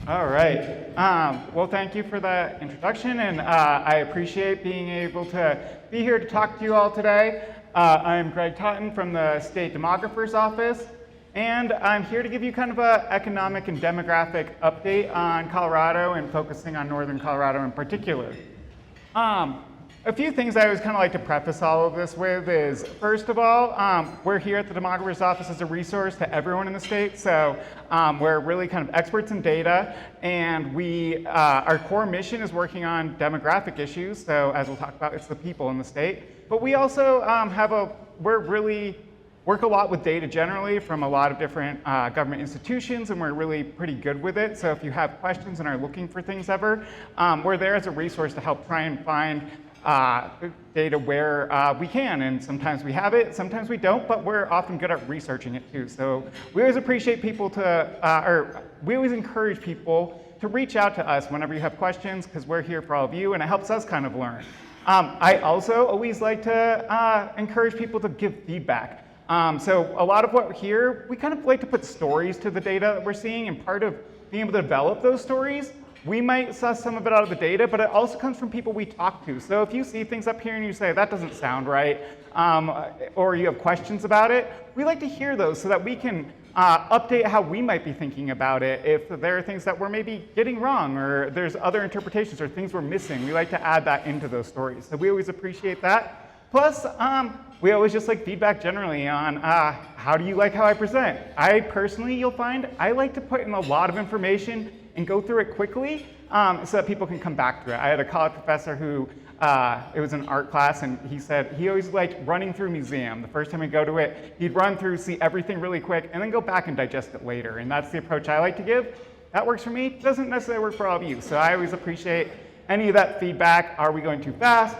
All right. Well, thank you for that introduction, and I appreciate being able to be here to talk to you all today. I'm Greg Totten from the State Demographer's Office, and I'm here to give you kind of an economic and demographic update on Colorado and focusing on Northern Colorado in particular. A few things I always kind of like to preface all of this with is, first of all, we're here at the Demographer's Office as a resource to everyone in the state. So we're really kind of experts in data, and our core mission is working on demographic issues. So as we'll talk about, it's the people in the state. But we also work a lot with data generally from a lot of different government institutions, and we're really pretty good with it. So if you have questions and are looking for things ever, we're there as a resource to help try and find data where we can, and sometimes we have it, sometimes we don't, but we're often good at researching it too. So we always appreciate people we always encourage people to reach out to us whenever you have questions, because we're here for all of you, and it helps us kind of learn. I also always like to encourage people to give feedback. So a lot of what we're here, we kind of like to put stories to the data that we're seeing, and part of being able to develop those stories, we might suss some of it out of the data, but it also comes from people we talk to. So if you see things up here and you say, that doesn't sound right, or you have questions about it, we like to hear those so that we can update how we might be thinking about it. If there are things that we're maybe getting wrong, or there's other interpretations or things we're missing, we like to add that into those stories. So we always appreciate that. Plus, we always just like feedback generally on how do you like how I present. I personally, you'll find, I like to put in a lot of information and go through it quickly so that people can come back to it. I had a college professor who, it was an art class, and he said he always liked running through a museum. The first time he'd go to it, he'd run through, see everything really quick, and then go back and digest it later. And that's the approach I like to give. That works for me. Doesn't necessarily work for all of you. So I always appreciate any of that feedback. Are we going too fast?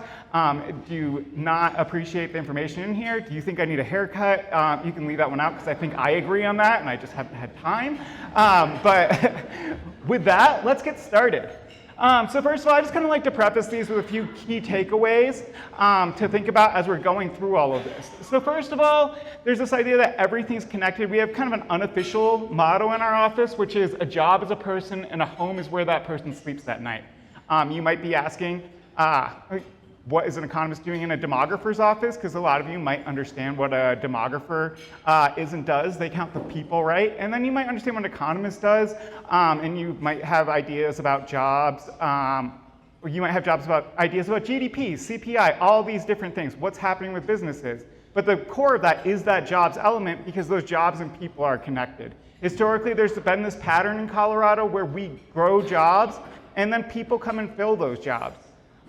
Do you not appreciate the information in here? Do you think I need a haircut? You can leave that one out because I think I agree on that and I just haven't had time. But with that, let's get started. So first of all, I just kind of like to preface these with a few key takeaways to think about as we're going through all of this. So first of all, there's this idea that everything's connected. We have kind of an unofficial motto in our office, which is a job is a person and a home is where that person sleeps at night. You might be asking, what is an economist doing in a demographer's office? Because a lot of you might understand what a demographer is and does. They count the people, right? And then you might understand what an economist does, and you might have ideas about jobs, or you might have ideas about GDP, CPI, all these different things, what's happening with businesses. But the core of that is that jobs element, because those jobs and people are connected. Historically, there's been this pattern in Colorado where we grow jobs, and then people come and fill those jobs.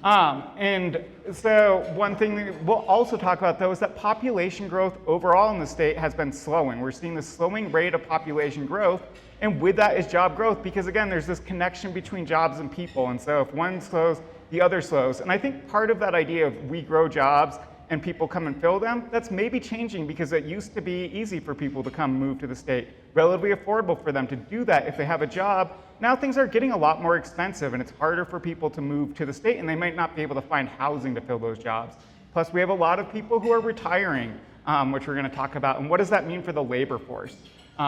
And so one thing that we'll also talk about, though, is that population growth overall in the state has been slowing. We're seeing this slowing rate of population growth, and with that is job growth, because again, there's this connection between jobs and people, and so if one slows, the other slows. And I think part of that idea of we grow jobs and people come and fill them, that's maybe changing, because it used to be easy for people to come move to the state, relatively affordable for them to do that if they have a job. Now things are getting a lot more expensive, and it's harder for people to move to the state, and they might not be able to find housing to fill those jobs. Plus, we have a lot of people who are retiring, which we're going to talk about, and what does that mean for the labor force,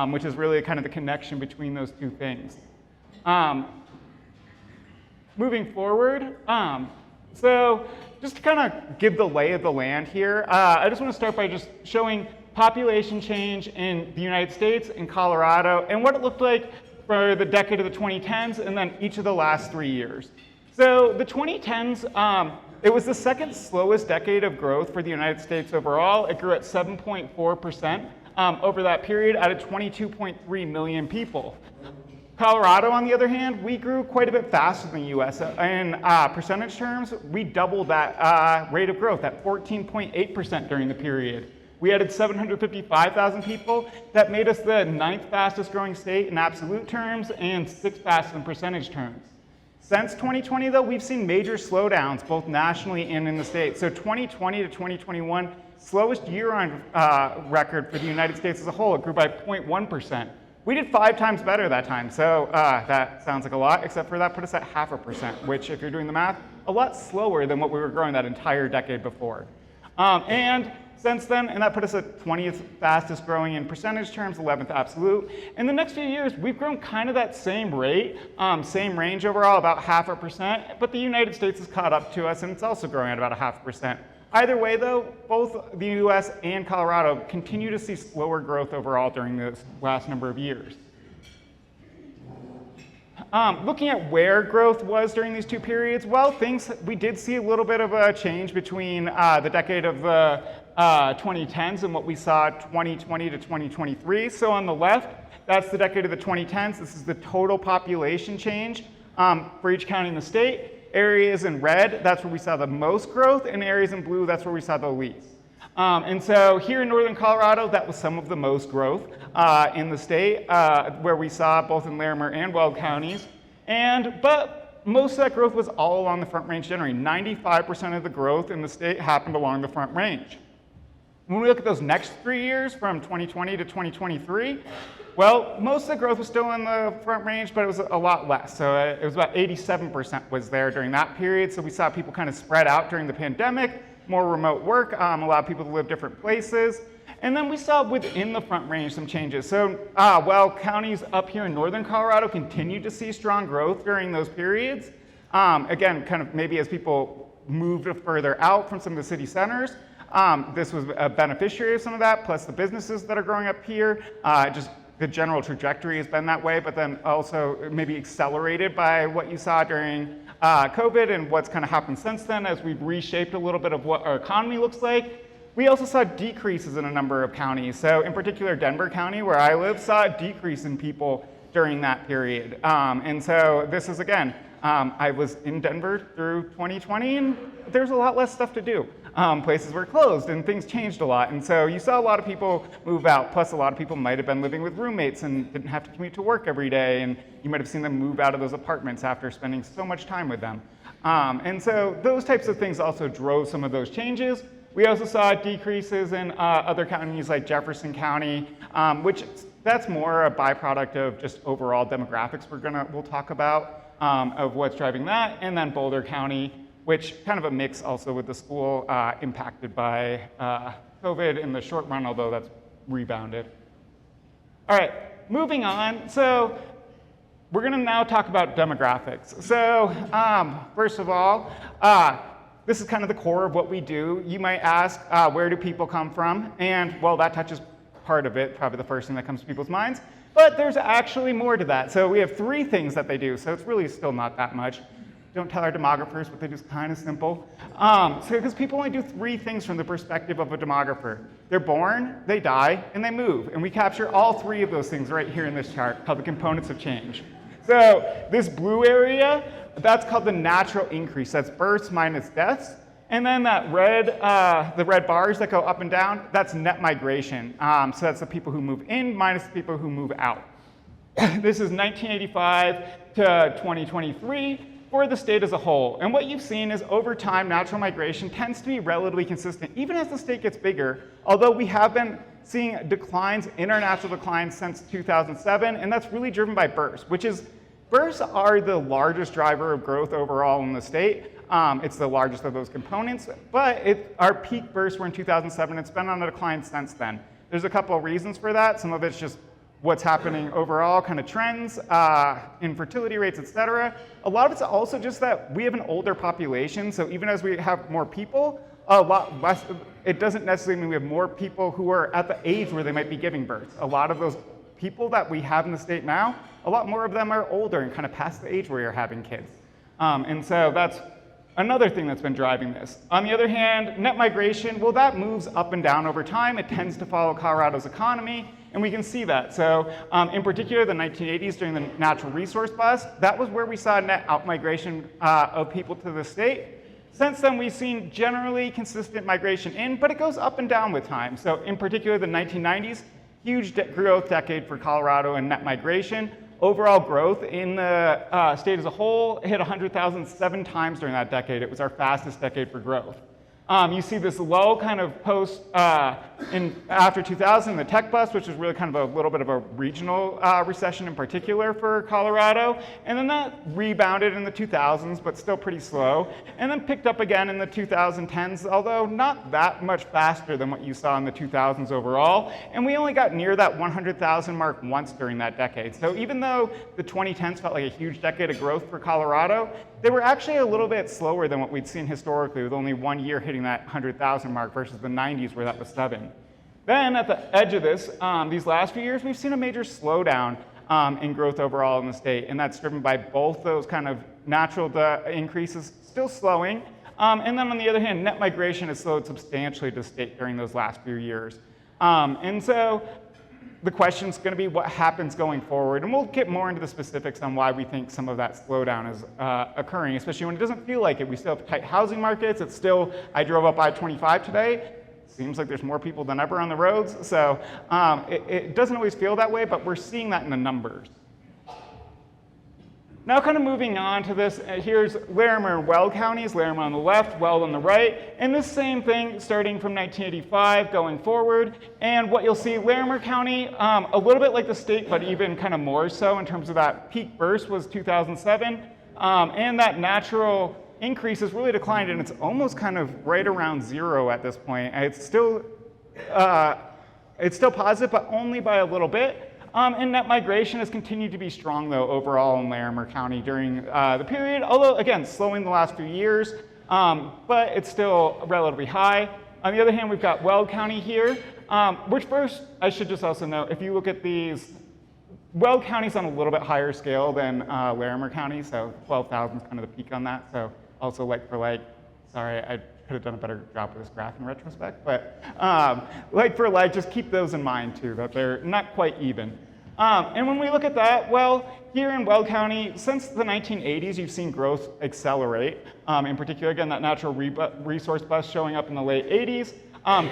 which is really kind of the connection between those two things. Moving forward, so just to kind of give the lay of the land here, I just want to start by just showing population change in the United States and Colorado and what it looked like for the decade of the 2010s and then each of the last 3 years. So the 2010s, it was the second slowest decade of growth for the United States overall. It grew at 7.4% over that period, added 22.3 million people. Colorado, on the other hand, we grew quite a bit faster than the US. In percentage terms, we doubled that rate of growth at 14.8% during the period. We added 755,000 people. That made us the 9th fastest growing state in absolute terms and 6th fastest in percentage terms. Since 2020, though, we've seen major slowdowns, both nationally and in the state. So 2020 to 2021, slowest year on record for the United States as a whole. It grew by 0.1%. We did 5 times better that time, so that sounds like a lot, except for that put us at 0.5%, which, if you're doing the math, a lot slower than what we were growing that entire decade before. And since then, and that put us at 20th fastest growing in percentage terms, 11th absolute. In the next few years, we've grown kind of that same rate, same range overall, about 0.5%, but the United States has caught up to us, and it's also growing at about 0.5%. Either way, though, both the US and Colorado continue to see slower growth overall during this last number of years. Looking at where growth was during these two periods, well, we did see a little bit of a change between the decade of the 2010s and what we saw 2020 to 2023. So on the left, that's the decade of the 2010s. This is the total population change for each county in the state. Areas in red, that's where we saw the most growth, and areas in blue, that's where we saw the least. And so here in northern Colorado, that was some of the most growth in the state, where we saw both in Larimer and Weld counties. But most of that growth was all along the Front Range generally. 95% of the growth in the state happened along the Front Range. When we look at those next 3 years, from 2020 to 2023, well, most of the growth was still in the Front Range, but it was a lot less. So it was about 87% was there during that period. So we saw people kind of spread out during the pandemic, more remote work, allowed people to live different places. And then we saw within the Front Range some changes. So while counties up here in northern Colorado continued to see strong growth during those periods, again, kind of maybe as people moved further out from some of the city centers, this was a beneficiary of some of that, plus the businesses that are growing up here. Just the general trajectory has been that way, but then also maybe accelerated by what you saw during COVID and what's kind of happened since then as we've reshaped a little bit of what our economy looks like. We also saw decreases in a number of counties. So in particular, Denver County, where I live, saw a decrease in people during that period. And so this is, again, I was in Denver through 2020, and there's a lot less stuff to do. Places were closed and things changed a lot. And so you saw a lot of people move out, plus a lot of people might have been living with roommates and didn't have to commute to work every day. And you might have seen them move out of those apartments after spending so much time with them. And so those types of things also drove some of those changes. We also saw decreases in other counties like Jefferson County, which that's more a byproduct of just overall demographics we'll talk about of what's driving that. And then Boulder County, which kind of a mix also with the school impacted by COVID in the short run, although that's rebounded. All right, moving on. So we're going to now talk about demographics. So first of all, this is kind of the core of what we do. You might ask, where do people come from? And well, that touches part of it, probably the first thing that comes to people's minds. But there's actually more to that. So we have 3 things that they do. So it's really still not that much. Don't tell our demographers, but they do kind of simple. Because people only do 3 things from the perspective of a demographer. They're born, they die, and they move. And we capture all 3 of those things right here in this chart called the components of change. So this blue area, that's called the natural increase. That's births minus deaths. And then that the red bars that go up and down, that's net migration. So that's the people who move in minus the people who move out. This is 1985 to 2023 for the state as a whole. And what you've seen is over time, natural migration tends to be relatively consistent, even as the state gets bigger, although we have been seeing declines in our natural declines since 2007, and that's really driven by births, births are the largest driver of growth overall in the state. It's the largest of those components, but our peak births were in 2007. It's been on a decline since then. There's a couple of reasons for that. Some of it's just what's happening overall, kind of trends, infertility rates, et cetera. A lot of it's also just that we have an older population, so even as we have more people, a lot less, it doesn't necessarily mean we have more people who are at the age where they might be giving birth. A lot of those people that we have in the state now, a lot more of them are older and kind of past the age where you're having kids. And so that's another thing that's been driving this. On the other hand, net migration, well, that moves up and down over time. It tends to follow Colorado's economy, and we can see that. So in particular, the 1980s during the natural resource bust, that was where we saw net outmigration of people to the state. Since then, we've seen generally consistent migration in, but it goes up and down with time. So in particular, the 1990s, huge growth decade for Colorado and net migration. Overall growth in the state as a whole hit 100,000 7 times during that decade. It was our fastest decade for growth. You see this low kind of post after 2000, the tech bust, which was really kind of a little bit of a regional recession in particular for Colorado. And then that rebounded in the 2000s, but still pretty slow. And then picked up again in the 2010s, although not that much faster than what you saw in the 2000s overall. And we only got near that 100,000 mark once during that decade. So even though the 2010s felt like a huge decade of growth for Colorado, they were actually a little bit slower than what we'd seen historically, with only 1 year hitting that 100,000 mark versus the 90s where that was 7. Then at the edge of this, these last few years, we've seen a major slowdown in growth overall in the state, and that's driven by both those kind of natural increases still slowing, and then on the other hand, net migration has slowed substantially to the state during those last few years. And so the question's going to be what happens going forward, and we'll get more into the specifics on why we think some of that slowdown is occurring, especially when it doesn't feel like it. We still have tight housing markets. It's still, I drove up I-25 today. Seems like there's more people than ever on the roads, so it doesn't always feel that way, but we're seeing that in the numbers. Now kind of moving on to this, here's Larimer and Weld counties, Larimer on the left, Weld on the right, and this same thing starting from 1985 going forward. And what you'll see, Larimer County, a little bit like the state, but even kind of more so in terms of that peak burst was 2007, and that natural increase has really declined, and it's almost kind of right around 0 at this point. It's still positive, but only by a little bit. And net migration has continued to be strong, though, overall in Larimer County during the period, although, again, slowing the last few years, but it's still relatively high. On the other hand, we've got Weld County here, which first, I should just also note, if you look at these, Weld County's on a little bit higher scale than Larimer County, so 12,000 is kind of the peak on that, so also like for like, sorry, I could have done a better job with this graph in retrospect, but like for like, just keep those in mind too, that they're not quite even. And when we look at that, well, here in Weld County, since the 1980s, you've seen growth accelerate. In particular, again, that natural resource bust showing up in the late 80s.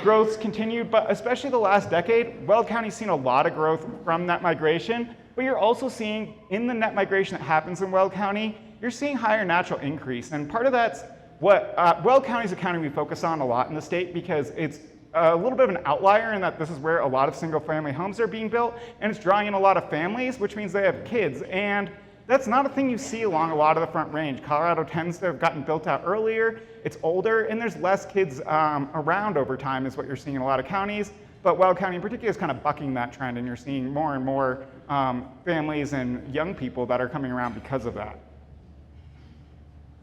Growth's continued, but especially the last decade, Weld County's seen a lot of growth from net migration, but you're also seeing in the net migration that happens in Weld County, you're seeing higher natural increase. And part of that's what Weld County is a county we focus on a lot in the state because it's a little bit of an outlier in that this is where a lot of single family homes are being built, and it's drawing in a lot of families, which means they have kids. And that's not a thing you see along a lot of the Front Range. Colorado tends to have gotten built out earlier, it's older, and there's less kids around over time is what you're seeing in a lot of counties. But Weld County in particular is kind of bucking that trend, and you're seeing more and more families and young people that are coming around because of that.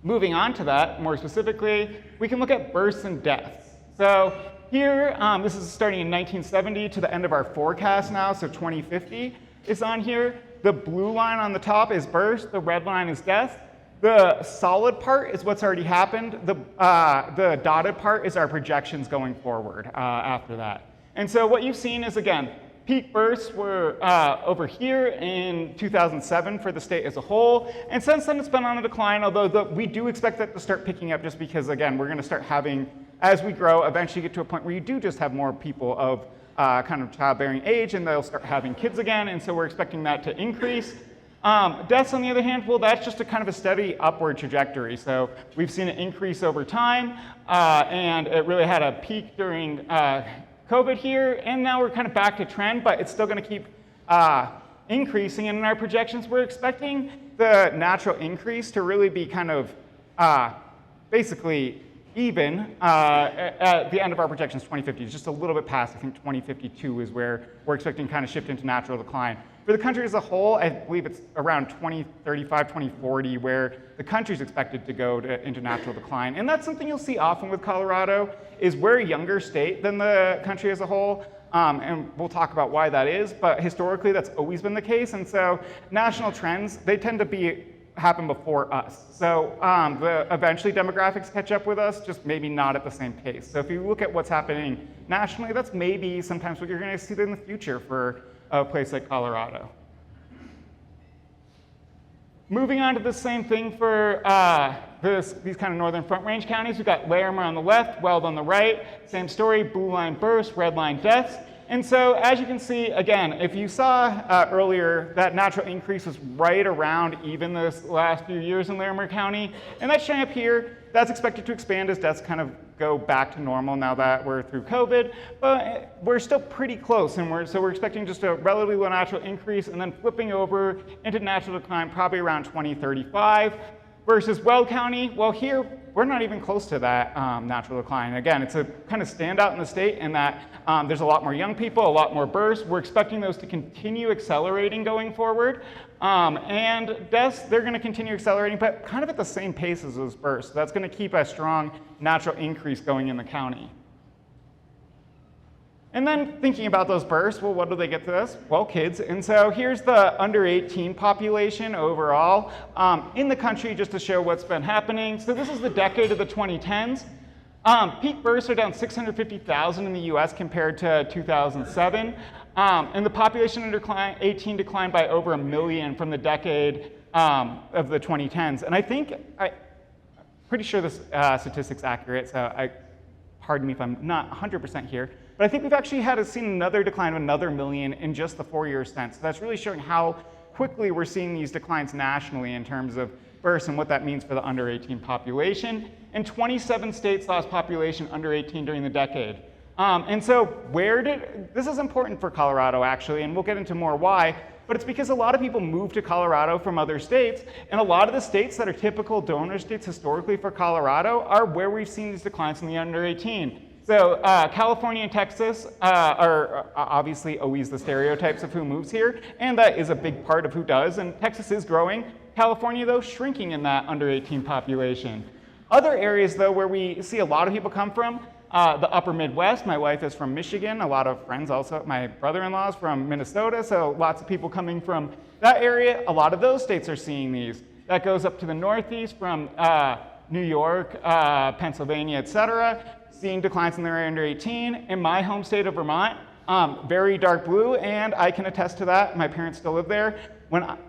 Moving on to that, more specifically, we can look at births and deaths. So here, this is starting in 1970 to the end of our forecast now, so 2050 is on here. The blue line on the top is births, the red line is death. The solid part is what's already happened. The dotted part is our projections going forward after that. And so what you've seen is, again, peak births were over here in 2007 for the state as a whole, and since then it's been on a decline, although we do expect that to start picking up just because, again, we're going to start having, as we grow, eventually get to a point where you do just have more people of kind of childbearing age, and they'll start having kids again, and so we're expecting that to increase. Deaths, on the other hand, well, that's just a kind of a steady upward trajectory. So we've seen it increase over time, and it really had a peak during COVID here, and now we're kind of back to trend, but it's still going to keep increasing. And in our projections, we're expecting the natural increase to really be kind of basically even at the end of our projections, 2050. It's just a little bit past. I think 2052 is where we're expecting kind of shift into natural decline. For the country as a whole, I believe it's around 2035, 2040, where the country's expected to go into natural decline. And that's something you'll see often with Colorado, is we're a younger state than the country as a whole. And we'll talk about why that is, but historically that's always been the case. And so national trends, they tend to happen before us. So eventually demographics catch up with us, just maybe not at the same pace. So if you look at what's happening nationally, that's maybe sometimes what you're going to see in the future for a place like Colorado. Moving on to the same thing for these kind of northern Front Range counties. We've got Larimer on the left, Weld on the right. Same story, blue line births, red line deaths. And so as you can see, again, if you saw earlier, that natural increase was right around even this last few years in Larimer County. And that's showing up here. That's expected to expand as deaths kind of go back to normal now that we're through COVID. But we're still pretty close. And so we're expecting just a relatively low natural increase and then flipping over into natural decline probably around 2035. Versus Weld County, well, here we're not even close to that natural decline. Again, it's a kind of standout in the state in that there's a lot more young people, a lot more births. We're expecting those to continue accelerating going forward. And deaths, they're going to continue accelerating, but kind of at the same pace as those births. So that's going to keep a strong natural increase going in the county. And then thinking about those births, well, what do they get to this? Well, kids. And so here's the under 18 population overall in the country, just to show what's been happening. So this is the decade of the 2010s. Peak births are down 650,000 in the US compared to 2007. And the population under 18 declined by over 1 million from the decade of the 2010s. And I'm pretty sure this statistic's accurate, so pardon me if I'm not 100% here. But I think we've actually seen another decline of another 1 million in just the 4 years since. So that's really showing how quickly we're seeing these declines nationally in terms of births and what that means for the under 18 population. And 27 states lost population under 18 during the decade. And so this is important for Colorado actually, and we'll get into more why, but it's because a lot of people move to Colorado from other states, and a lot of the states that are typical donor states historically for Colorado are where we've seen these declines in the under 18. So California and Texas are obviously always the stereotypes of who moves here, and that is a big part of who does, and Texas is growing. California, though, shrinking in that under 18 population. Other areas, though, where we see a lot of people come from, the upper Midwest. My wife is from Michigan, a lot of friends also. My brother-in-law is from Minnesota, so lots of people coming from that area. A lot of those states are seeing these. That goes up to the Northeast from New York, Pennsylvania, et cetera, seeing declines in their under 18. In my home state of Vermont, very dark blue, and I can attest to that. My parents still live there.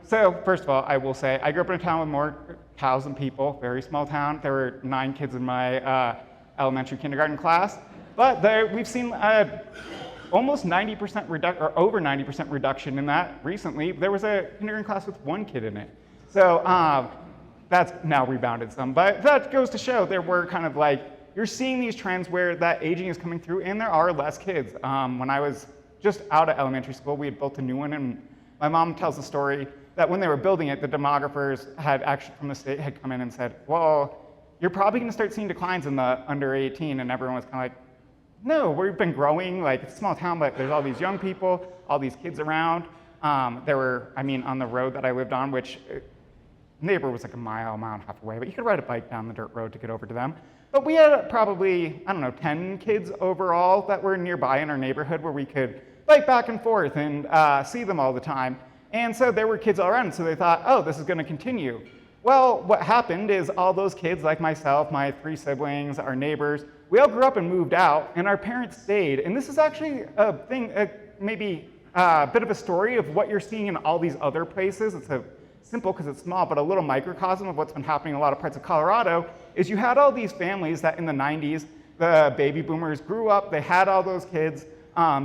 So first of all, I will say, I grew up in a town with more cows than people, very small town. There were 9 kids in my elementary kindergarten class, but we've seen almost 90% reduction, or over 90% reduction in that recently. There was a kindergarten class with 1 kid in it. So that's now rebounded some, but that goes to show there were kind of like, you're seeing these trends where that aging is coming through and there are less kids. When I was just out of elementary school, we had built a new one, and my mom tells the story that when they were building it, the demographers had actually from the state had come in and said, well, you're probably gonna start seeing declines in the under 18, and everyone was kind of like, no, we've been growing, like it's a small town, but there's all these young people, all these kids around. There were, on the road that I lived on, which neighbor was like a mile and a half away, but you could ride a bike down the dirt road to get over to them. But we had probably, 10 kids overall that were nearby in our neighborhood where we could bike back and forth and see them all the time. And so there were kids all around, so they thought, oh, this is gonna continue. Well, what happened is all those kids, like myself, my 3 siblings, our neighbors, we all grew up and moved out, and our parents stayed. And this is actually a thing, maybe a bit of a story of what you're seeing in all these other places. It's simple because it's small, but a little microcosm of what's been happening in a lot of parts of Colorado is you had all these families that in the 90s, the baby boomers grew up, they had all those kids,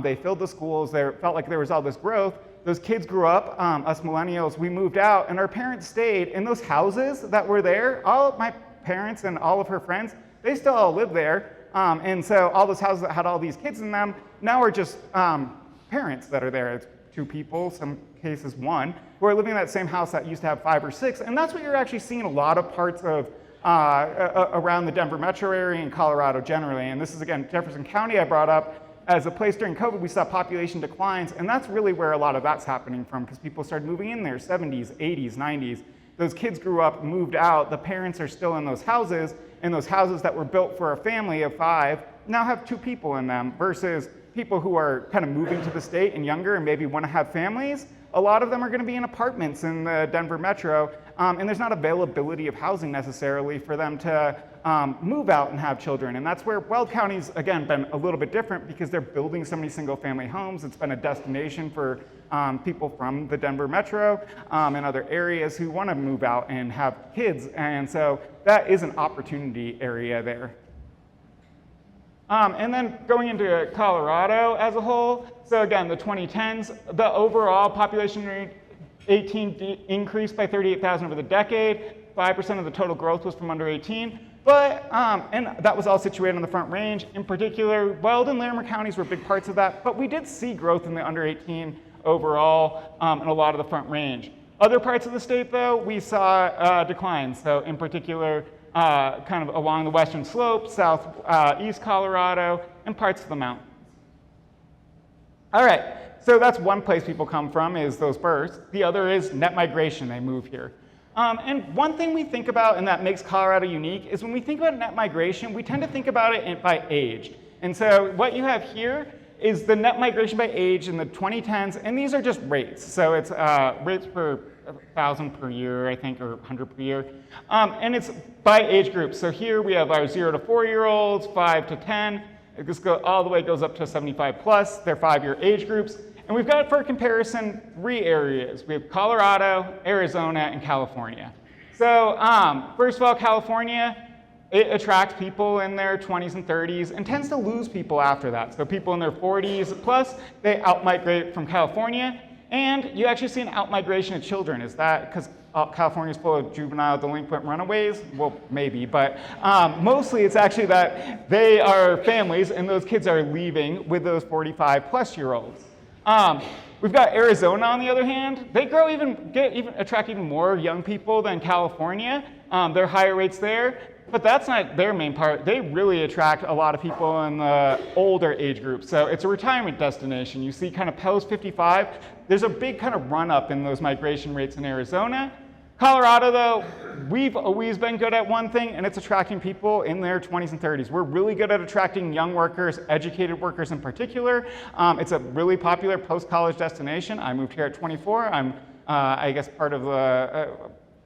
they filled the schools, they felt like there was all this growth. Those kids grew up, us millennials, we moved out, and our parents stayed. In those houses that were there, all of my parents and all of her friends, they still all live there. And so all those houses that had all these kids in them now are just parents that are there. It's 2 people, some cases 1, who are living in that same house that used to have 5 or 6. And that's what you're actually seeing in a lot of parts of around the Denver metro area and Colorado generally. And this is, again, Jefferson County I brought up as a place during COVID we saw population declines, and that's really where a lot of that's happening from, because people started moving in there, 70s, 80s, 90s. Those kids grew up, moved out, the parents are still in those houses, and those houses that were built for a family of 5 now have 2 people in them, versus people who are kind of moving to the state and younger and maybe want to have families. A lot of them are going to be in apartments in the Denver metro, and there's not availability of housing necessarily for them to move out and have children. And that's where Weld County's, again, been a little bit different because they're building so many single family homes. It's been a destination for people from the Denver metro and other areas who want to move out and have kids. And so that is an opportunity area there. And then going into Colorado as a whole, so again, the 2010s, the overall population rate 18 increased by 38,000 over the decade. 5% of the total growth was from under 18. But, and that was all situated on the Front Range. In particular, Weld and Larimer counties were big parts of that, but we did see growth in the under 18 overall in a lot of the Front Range. Other parts of the state, though, we saw declines. So in particular, kind of along the western slope, southeast Colorado, and parts of the mountains. All right, so that's one place people come from is those births. The other is net migration, they move here. And one thing we think about and that makes Colorado unique is when we think about net migration, we tend to think about it by age. And so what you have here is the net migration by age in the 2010s, and these are just rates. So it's rates per 1,000 per year, I think, or 100 per year. And it's by age group. So here we have our 0 to 4-year-olds, 5 to 10. It just all the way goes up to 75 plus. They're 5-year age groups. And we've got, for comparison, 3 areas. We have Colorado, Arizona, and California. So first of all, California, it attracts people in their 20s and 30s and tends to lose people after that. So people in their 40s plus, they outmigrate from California. And you actually see an outmigration of children. Is that because California is full of juvenile delinquent runaways? Well, maybe, but mostly it's actually that they are families and those kids are leaving with those 45 plus year olds. We've got Arizona on the other hand. They attract even more young people than California. There are higher rates there, but that's not their main part. They really attract a lot of people in the older age groups. So it's a retirement destination. You see kind of post 55, there's a big kind of run up in those migration rates in Arizona. Colorado, though, we've always been good at one thing, and it's attracting people in their 20s and 30s. We're really good at attracting young workers, educated workers in particular. It's a really popular post-college destination. I moved here at 24. I'm, I guess, part of the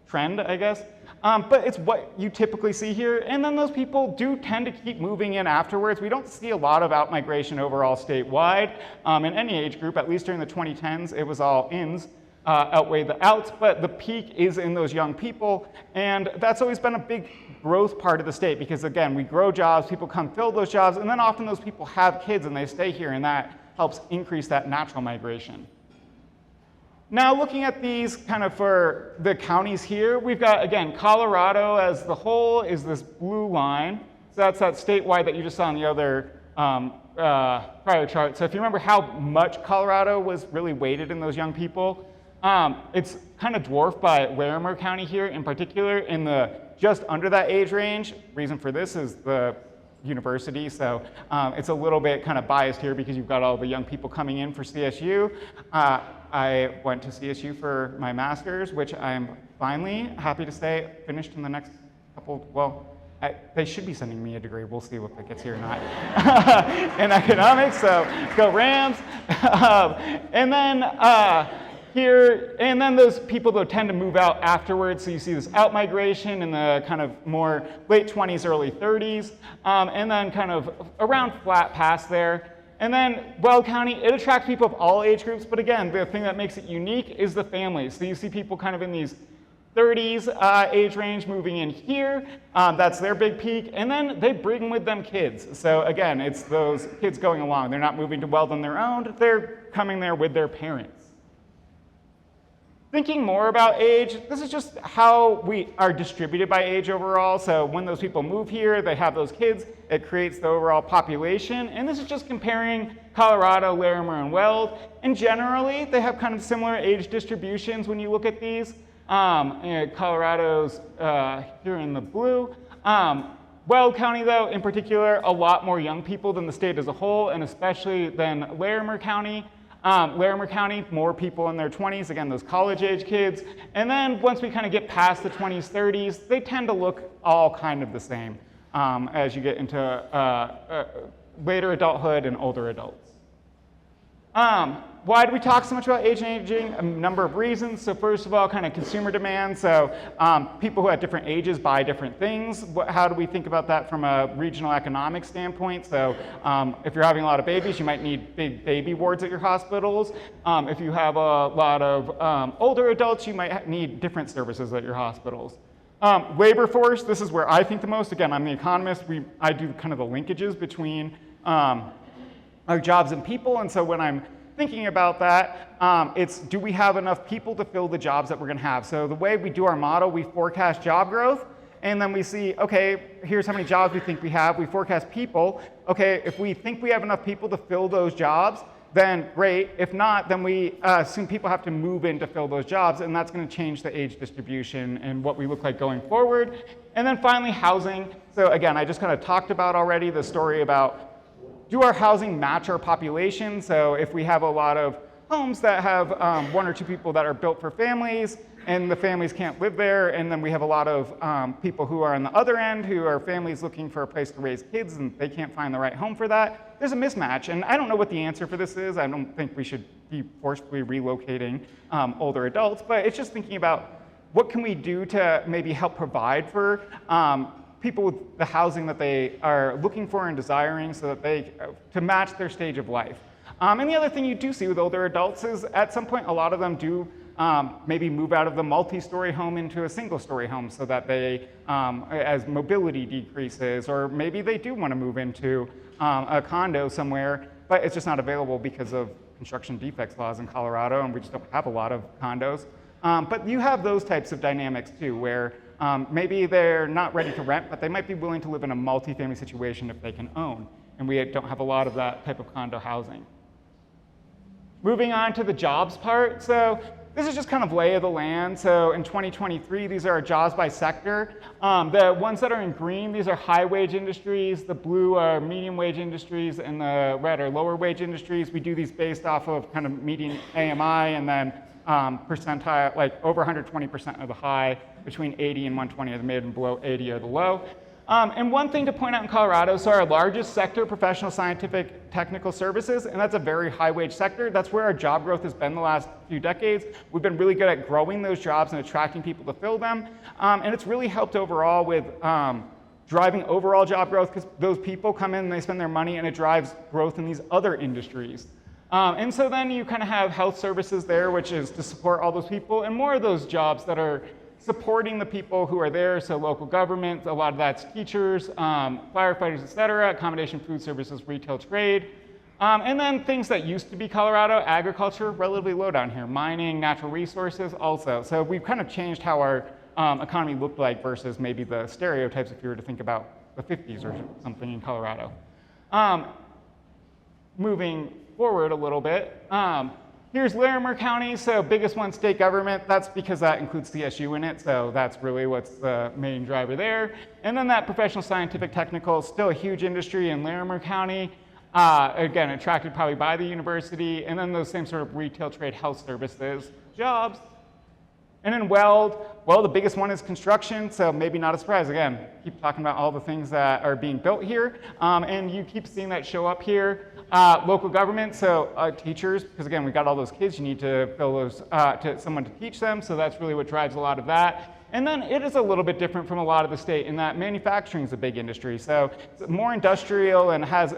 trend, I guess. But it's what you typically see here. And then those people do tend to keep moving in afterwards. We don't see a lot of outmigration overall statewide in any age group. At least during the 2010s, it was all ins. Outweigh the outs, but the peak is in those young people, and that's always been a big growth part of the state because, again, we grow jobs, people come fill those jobs, and then often those people have kids and they stay here, and that helps increase that natural migration. Now, looking at these kind of for the counties here, we've got, again, Colorado as the whole is this blue line, so that's that statewide that you just saw on the other prior chart. So if you remember how much Colorado was really weighted in those young people, it's kind of dwarfed by Larimer County here in particular in the just under that age range. Reason for this is the university, so it's a little bit kind of biased here because you've got all the young people coming in for CSU. I went to CSU for my master's, which I'm finally happy to say finished in the next couple, well, they should be sending me a degree. We'll see if it gets here or not. In economics, so go Rams. And then here, and then those people though tend to move out afterwards. So you see this out-migration in the kind of more late 20s, early 30s, and then kind of around flat past there. And then Weld County, it attracts people of all age groups, but again, the thing that makes it unique is the families. So you see people kind of in these 30s age range moving in here. That's their big peak. And then they bring with them kids. So again, it's those kids going along. They're not moving to Weld on their own. They're coming there with their parents. Thinking more about age, this is just how we are distributed by age overall. So when those people move here, they have those kids, it creates the overall population. And this is just comparing Colorado, Larimer, and Weld. And generally, they have kind of similar age distributions when you look at these. Colorado's here in the blue. Weld County, though, in particular, a lot more young people than the state as a whole, and especially than Larimer County. Larimer County, more people in their 20s, again, those college-age kids. And then once we kind of get past the 20s, 30s, they tend to look all kind of the same as you get into later adulthood and older adults. Why do we talk so much about age and aging? A number of reasons. So first of all, kind of consumer demand. So people who at different ages buy different things. How do we think about that from a regional economic standpoint? So if you're having a lot of babies, you might need big baby wards at your hospitals. If you have a lot of older adults, you might need different services at your hospitals. Labor force, this is where I think the most. Again, I'm the economist. I do kind of the linkages between our jobs and people. And so when I'm thinking about that, it's do we have enough people to fill the jobs that we're going to have? So the way we do our model, we forecast job growth. And then we see, okay, here's how many jobs we think we have. We forecast people. Okay, if we think we have enough people to fill those jobs, then great. If not, then we assume people have to move in to fill those jobs, and that's going to change the age distribution and what we look like going forward. And then finally, housing. So again, I just kind of talked about already the story about, do our housing match our population? So if we have a lot of homes that have one or two people that are built for families, and the families can't live there, and then we have a lot of people who are on the other end who are families looking for a place to raise kids and they can't find the right home for that, there's a mismatch. And I don't know what the answer for this is. I don't think we should be forcibly relocating older adults, but it's just thinking about what can we do to maybe help provide for people with the housing that they are looking for and desiring so that they, to match their stage of life. And the other thing you do see with older adults is at some point a lot of them do maybe move out of the multi-story home into a single-story home so that they, as mobility decreases, or maybe they do want to move into a condo somewhere, but it's just not available because of construction defects laws in Colorado, and we just don't have a lot of condos. But you have those types of dynamics too, where maybe they're not ready to rent, but they might be willing to live in a multi-family situation if they can own, and we don't have a lot of that type of condo housing. Moving on to the jobs part. So this is just kind of lay of the land. So in 2023, these are our jobs by sector. The ones that are in green, these are high wage industries. The blue are medium wage industries, and the red are lower wage industries. We do these based off of kind of median AMI and then percentile, like over 120% of the high, between 80 and 120 are the mid, and below 80 are the low. And one thing to point out in Colorado, so our largest sector, professional, scientific, technical services, and that's a very high wage sector. That's where our job growth has been the last few decades. We've been really good at growing those jobs and attracting people to fill them. And it's really helped overall with driving overall job growth because those people come in and they spend their money and it drives growth in these other industries. And so then you kind of have health services there, which is to support all those people, and more of those jobs that are supporting the people who are there, so local government, a lot of that's teachers, firefighters, et cetera, accommodation, food services, retail, trade. And then things that used to be Colorado, agriculture, relatively low down here, mining, natural resources also. So we've kind of changed how our economy looked like versus maybe the stereotypes if you were to think about the 50s or something in Colorado. Moving forward a little bit, here's Larimer County, so biggest one, state government. That's because that includes CSU in it, so that's really what's the main driver there. And then that professional, scientific, technical, still a huge industry in Larimer County. Again, attracted probably by the university. And then those same sort of retail, trade, health services, jobs. And then Weld, well, the biggest one is construction, so maybe not a surprise. Again, keep talking about all the things that are being built here, and you keep seeing that show up here. Local government, so teachers, because again, we got all those kids, you need to fill those, to someone to teach them, so that's really what drives a lot of that. And then it is a little bit different from a lot of the state in that manufacturing is a big industry, so it's more industrial and has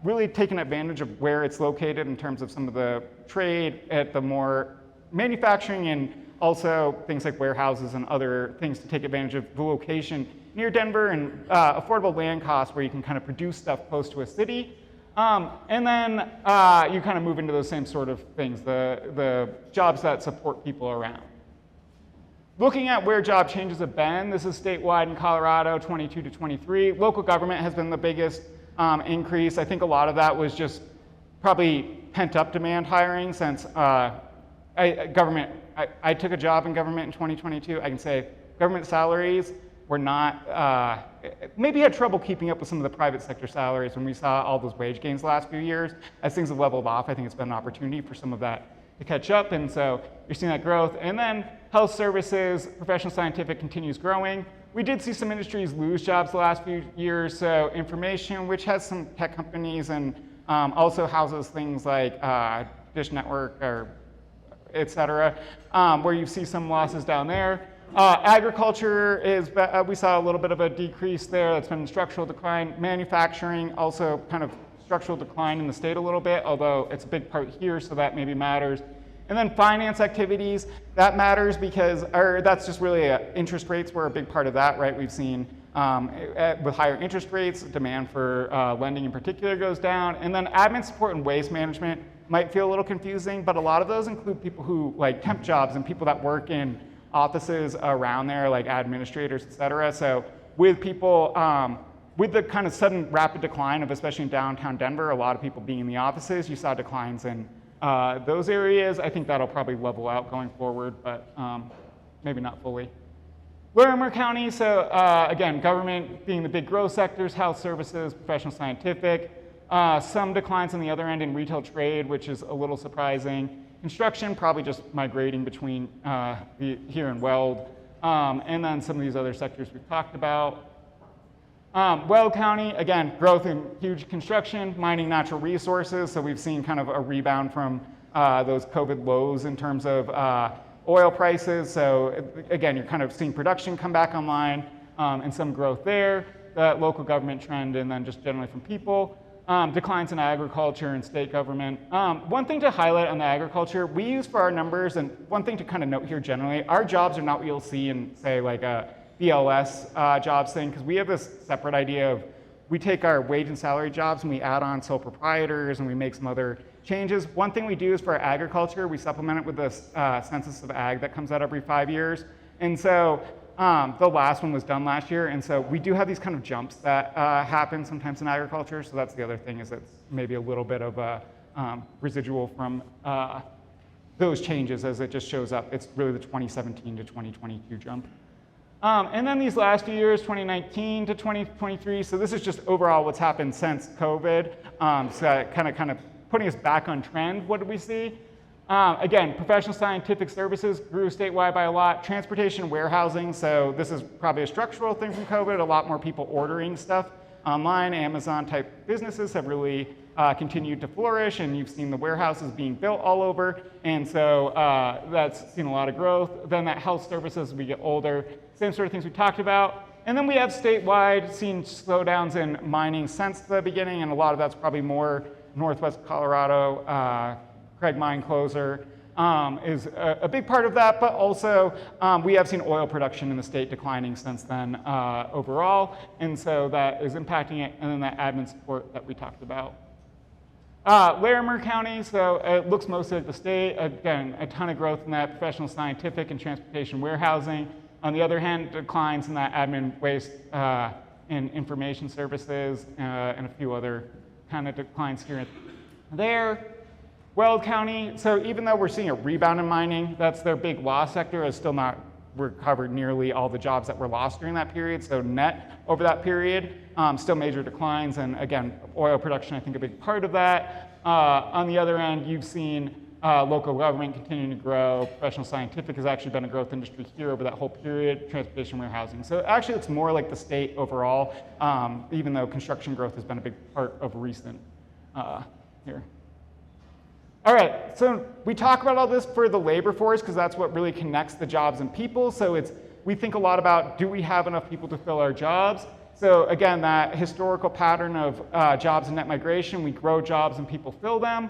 really taken advantage of where it's located in terms of some of the trade at the more manufacturing and also things like warehouses and other things to take advantage of the location near Denver and affordable land costs where you can kind of produce stuff close to a city. And then you kind of move into those same sort of things, the jobs that support people around. Looking at where job changes have been, this is statewide in Colorado, 22 to 23. Local government has been the biggest increase. I think a lot of that was just probably pent-up demand hiring since I took a job in government in 2022. I can say government salaries were not, maybe had trouble keeping up with some of the private sector salaries when we saw all those wage gains the last few years. As things have leveled off, I think it's been an opportunity for some of that to catch up, and so you're seeing that growth. And then health services, professional scientific continues growing. We did see some industries lose jobs the last few years, so information, which has some tech companies and also houses things like Dish Network or et cetera, where you see some losses down there. Agriculture is, we saw a little bit of a decrease there. That's been structural decline. Manufacturing, also kind of structural decline in the state a little bit, although it's a big part here, so that maybe matters. And then finance activities, that matters because, or that's just really interest rates were a big part of that, right? We've seen with higher interest rates, demand for lending in particular goes down. And then admin support and waste management might feel a little confusing, but a lot of those include people who like temp jobs and people that work in offices around there, like administrators, et cetera. So with people, with the kind of sudden rapid decline of, especially in downtown Denver, a lot of people being in the offices, you saw declines in those areas. I think that'll probably level out going forward, but maybe not fully. Larimer County, so again, government being the big growth sectors, health services, professional scientific, some declines on the other end in retail trade, which is a little surprising. Construction, probably just migrating between here and Weld, and then some of these other sectors we've talked about. Weld County, again, growth in huge construction, mining natural resources, so we've seen kind of a rebound from those COVID lows in terms of oil prices. So again, you're kind of seeing production come back online and some growth there, that local government trend, and then just generally from people. Declines in agriculture and state government. One thing to highlight on the agriculture, we use for our numbers, and one thing to kind of note here generally, our jobs are not what you'll see in, say, like a BLS jobs thing, because we have this separate idea of, we take our wage and salary jobs and we add on sole proprietors and we make some other changes. One thing we do is for our agriculture, we supplement it with this census of ag that comes out every 5 years. And so the last one was done last year, and so we do have these kind of jumps that happen sometimes in agriculture, so that's the other thing, is it's maybe a little bit of a residual from those changes as it just shows up. It's really the 2017 to 2022 jump. And then these last few years, 2019 to 2023, so this is just overall what's happened since COVID, so kind of putting us back on trend. What did we see? Again, professional scientific services grew statewide by a lot. Transportation and warehousing, so this is probably a structural thing from COVID. A lot more people ordering stuff online. Amazon type businesses have really continued to flourish, and you've seen the warehouses being built all over. And so that's seen a lot of growth. Then that health services as we get older, same sort of things we talked about. And then we have statewide seen slowdowns in mining since the beginning, and a lot of that's probably more Northwest Colorado. Craig Mine closure is a big part of that, but also we have seen oil production in the state declining since then overall, and so that is impacting it, and then that admin support that we talked about. Larimer County, so it looks mostly like the state. Again, a ton of growth in that professional scientific and transportation warehousing. On the other hand, declines in that admin waste and information services and a few other kind of declines here and there. Weld County, so even though we're seeing a rebound in mining, that's their big loss sector, has still not recovered nearly all the jobs that were lost during that period. So net over that period, still major declines. And again, oil production, I think a big part of that. On the other end, you've seen local government continuing to grow. Professional scientific has actually been a growth industry here over that whole period. Transportation, warehousing. So actually it's more like the state overall, even though construction growth has been a big part of recent here. All right, so we talk about all this for the labor force because that's what really connects the jobs and people. So we think a lot about, do we have enough people to fill our jobs? So again, that historical pattern of jobs and net migration, we grow jobs and people fill them.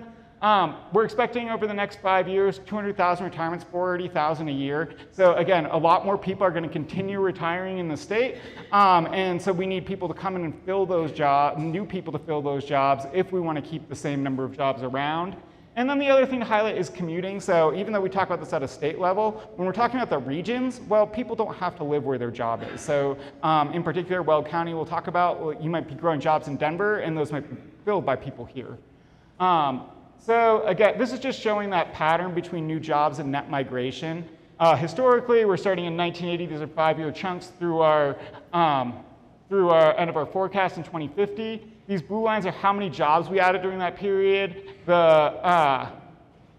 We're expecting over the next 5 years, 200,000 retirements, 40,000 a year. So again, a lot more people are going to continue retiring in the state. And so we need people to come in and fill those jobs, new people to fill those jobs if we want to keep the same number of jobs around. And then the other thing to highlight is commuting. So even though we talk about this at a state level, when we're talking about the regions, well, people don't have to live where their job is. So in particular, Weld County we'll talk about, well, you might be growing jobs in Denver, and those might be filled by people here. So again, this is just showing that pattern between new jobs and net migration. Historically, we're starting in 1980. These are 5-year chunks through our end of our forecast in 2050. These blue lines are how many jobs we added during that period.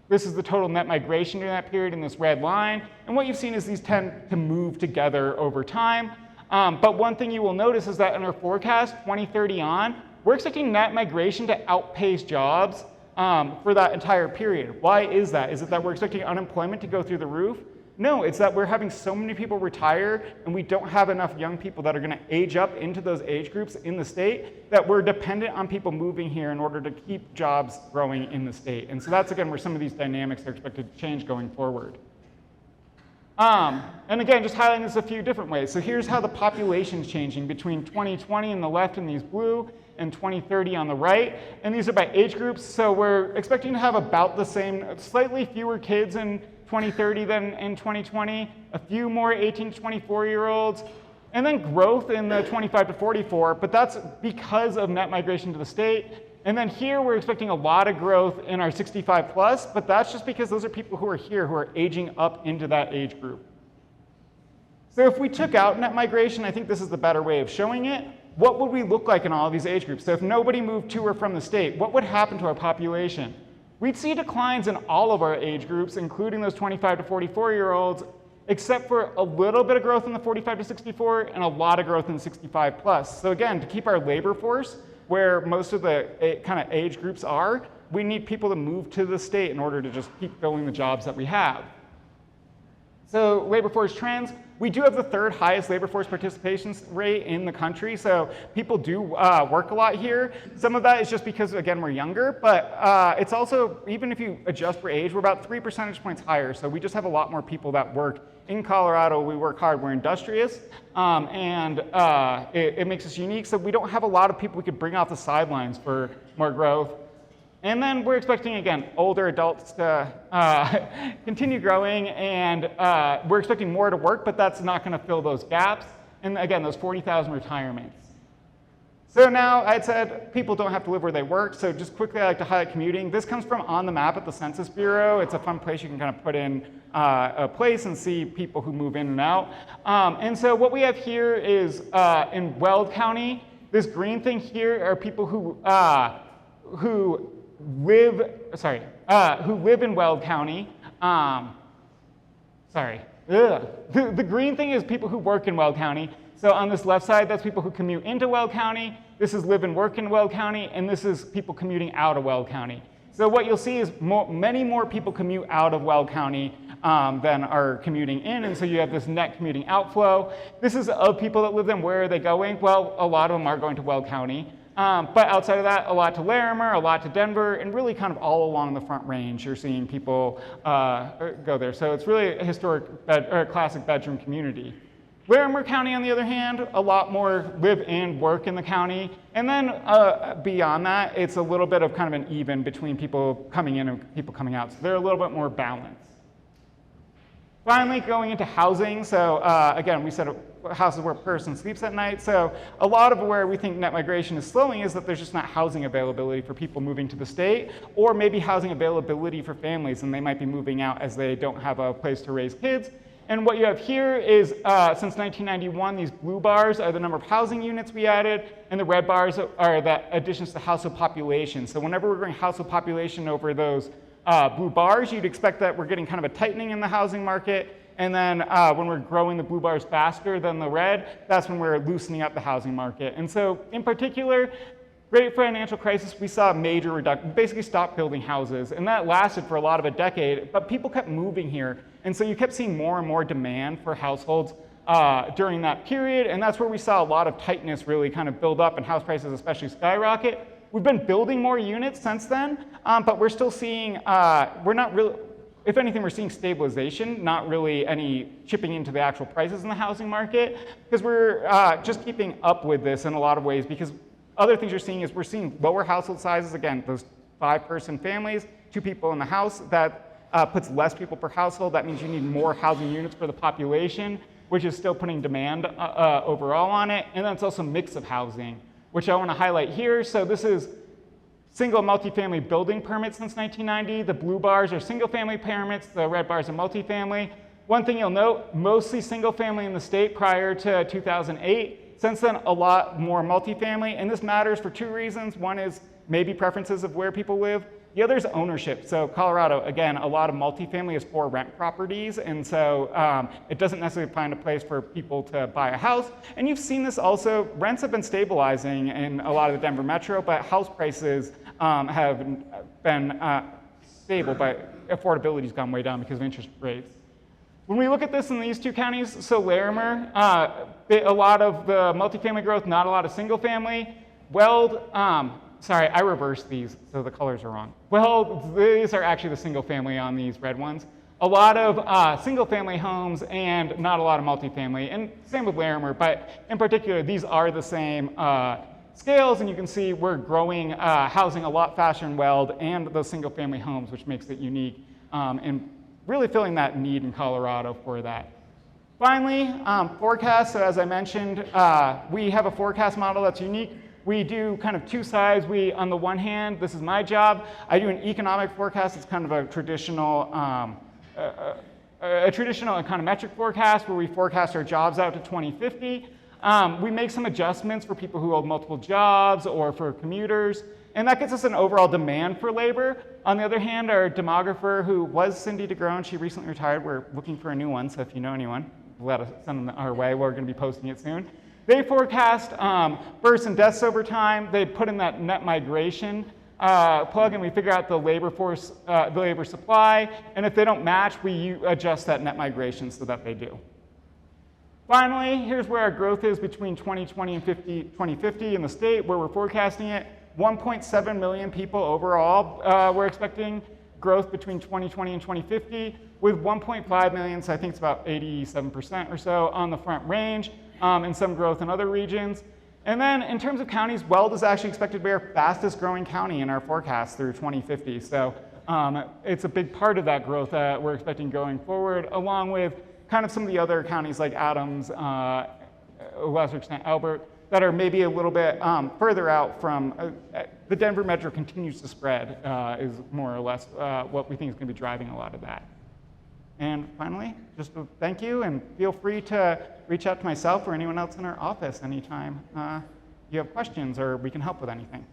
This is the total net migration during that period in this red line. And what you've seen is these tend to move together over time. But one thing you will notice is that in our forecast, 2030 on, we're expecting net migration to outpace jobs for that entire period. Why is that? Is it that we're expecting unemployment to go through the roof? No, it's that we're having so many people retire and we don't have enough young people that are going to age up into those age groups in the state that we're dependent on people moving here in order to keep jobs growing in the state. And so that's, again, where some of these dynamics are expected to change going forward. And again, just highlighting this a few different ways. So here's how the population's changing between 2020 on the left in these blue and 2030 on the right. And these are by age groups. So we're expecting to have about the same, slightly fewer kids in 2030 than in 2020, a few more 18 to 24-year-olds, and then growth in the 25 to 44, but that's because of net migration to the state. And then here we're expecting a lot of growth in our 65 plus, but that's just because those are people who are here who are aging up into that age group. So if we took out net migration, I think this is the better way of showing it. What would we look like in all of these age groups? So if nobody moved to or from the state, what would happen to our population? We'd see declines in all of our age groups, including those 25 to 44-year-olds, except for a little bit of growth in the 45 to 64 and a lot of growth in the 65 plus. So again, to keep our labor force where most of the kind of age groups are, we need people to move to the state in order to just keep filling the jobs that we have. So labor force trends, we do have the third highest labor force participation rate in the country. So people do work a lot here. Some of that is just because, again, we're younger, but it's also, even if you adjust for age, we're about 3 percentage points higher. So we just have a lot more people that work in Colorado. We work hard, we're industrious, and it makes us unique. So we don't have a lot of people we could bring off the sidelines for more growth. And then we're expecting, again, older adults to continue growing, and we're expecting more to work, but that's not going to fill those gaps. And again, those 40,000 retirements. So now I said people don't have to live where they work, so just quickly I like to highlight commuting. This comes from On the Map at the Census Bureau. It's a fun place you can kind of put in a place and see people who move in and out. And so what we have here is in Weld County, this green thing here are people who live in Weld County. The green thing is people who work in Weld County. So on this left side, that's people who commute into Weld County. This is live and work in Weld County, and this is people commuting out of Weld County. So what you'll see is many more people commute out of Weld County than are commuting in, and so you have this net commuting outflow. This is of people that live there. Where are they going? Well, a lot of them are going to Weld County. But outside of that, a lot to Larimer, a lot to Denver, and really kind of all along the Front Range, you're seeing people go there. So it's really a historic or a classic bedroom community. Larimer County, on the other hand, a lot more live and work in the county. And then beyond that, it's a little bit of kind of an even between people coming in and people coming out. So they're a little bit more balanced. Finally, going into housing. So again, we said houses where a person sleeps at night. So a lot of where we think net migration is slowing is that there's just not housing availability for people moving to the state, or maybe housing availability for families, and they might be moving out as they don't have a place to raise kids. And what you have here is, since 1991, these blue bars are the number of housing units we added, and the red bars are the additions to household population. So whenever we're going household population over those blue bars, you'd expect that we're getting kind of a tightening in the housing market. And then when we're growing the blue bars faster than the red, that's when we're loosening up the housing market. And so in particular, Great Financial Crisis, we saw a major reduction, basically stopped building houses. And that lasted for a lot of a decade, but people kept moving here. And so you kept seeing more and more demand for households during that period. And that's where we saw a lot of tightness really kind of build up and house prices especially skyrocket. We've been building more units since then, but we're still seeing, we're not really, if anything, we're seeing stabilization, not really any chipping into the actual prices in the housing market, because we're just keeping up with this in a lot of ways, because other things you're seeing is we're seeing lower household sizes, again, those 5-person families, 2 people in the house, that puts less people per household. That means you need more housing units for the population, which is still putting demand overall on it. And then it's also a mix of housing, which I want to highlight here. So this is single multifamily building permits since 1990. The blue bars are single family permits, the red bars are multifamily. One thing you'll note, mostly single family in the state prior to 2008. Since then, a lot more multifamily, and this matters for 2 reasons. One is maybe preferences of where people live. The other is ownership. So Colorado, again, a lot of multifamily is for rent properties, and so it doesn't necessarily find a place for people to buy a house. And you've seen this also, rents have been stabilizing in a lot of the Denver metro, but house prices have been stable, but affordability's gone way down because of interest rates. When we look at this in these two counties, so Larimer, a lot of the multifamily growth, not a lot of single family. Weld, sorry, I reversed these, so the colors are wrong. Well, these are actually the single family on these red ones. A lot of single family homes and not a lot of multifamily, and same with Larimer, but in particular, these are the same scales, and you can see we're growing housing a lot faster in Weld and those single family homes, which makes it unique and really filling that need in Colorado for that. Finally, forecast. So as I mentioned, we have a forecast model that's unique. We do kind of two sides. On the one hand, this is my job. I do an economic forecast. It's kind of a traditional econometric forecast where we forecast our jobs out to 2050. We make some adjustments for people who hold multiple jobs or for commuters, and that gets us an overall demand for labor. On the other hand, our demographer, who was Cindy DeGrone, she recently retired. We're looking for a new one, so if you know anyone, let us send them our way. We're going to be posting it soon. They forecast births and deaths over time. They put in that net migration plug, and we figure out the labor force, the labor supply. And if they don't match, we adjust that net migration so that they do. Finally, here's where our growth is between 2020 and 2050 in the state, where we're forecasting it. 1.7 million people overall. We're expecting growth between 2020 and 2050, with 1.5 million, so I think it's about 87% or so on the Front Range, and some growth in other regions. And then in terms of counties, Weld is actually expected to be our fastest growing county in our forecast through 2050. So it's a big part of that growth that we're expecting going forward, along with kind of some of the other counties like Adams, to a lesser extent Albert, that are maybe a little bit further out from, the Denver Metro continues to spread, is more or less what we think is going to be driving a lot of that. And finally, just a thank you, and feel free to reach out to myself or anyone else in our office anytime you have questions or we can help with anything.